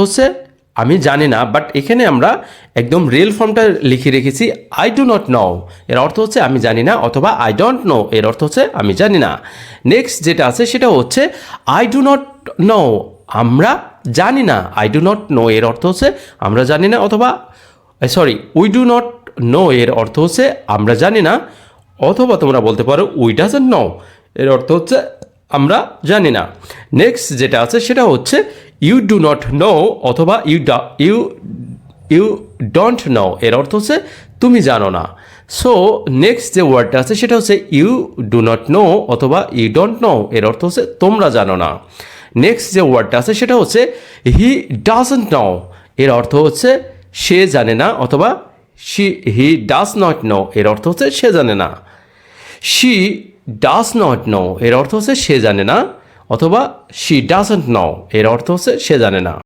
হচ্ছে আমি জানি না, বাট এখানে আমরা একদম রিয়েল ফর্মটা লিখে রেখেছি আই ডু নট নো, এর অর্থ হচ্ছে আমি জানি না, অথবা আই ডোন্ট নো এর অর্থ হচ্ছে আমি জানি না। নেক্সট যেটা আছে সেটা হচ্ছে আই ডু নট নো, আমরা জানি না। আই ডু নট নো এর অর্থ হচ্ছে আমরা জানি না, অথবা sorry we do not know এর অর্থ হচ্ছে আমরা জানি না, অথবা তোমরা বলতে পারো উই ডাজন্ট নো এর অর্থ হচ্ছে আমরা জানি না। নেক্সট যেটা আছে সেটা হচ্ছে ইউ ডু নট নো, অথবা ইউ ডোন্ট নো এর অর্থ হচ্ছে তুমি জানো না। সো নেক্সট যে ওয়ার্ডটা আছে সেটা হচ্ছে ইউ ডু নট নো, অথবা ইউ ডোন্ট নো এর অর্থ হচ্ছে তোমরা জানো না। নেক্সট যে ওয়ার্ডটা আছে সেটা হচ্ছে হি ডাজন্ট নো, এর অর্থ হচ্ছে সে জানে না, অথবা হি ডাজ নট নো এর অর্থ হচ্ছে সে জানে না। শি ডাজ নট নো এর অর্থ হচ্ছে সে জানে না, অথবা শি ডাজন্ট নো এর অর্থ হচ্ছে সে জানে না।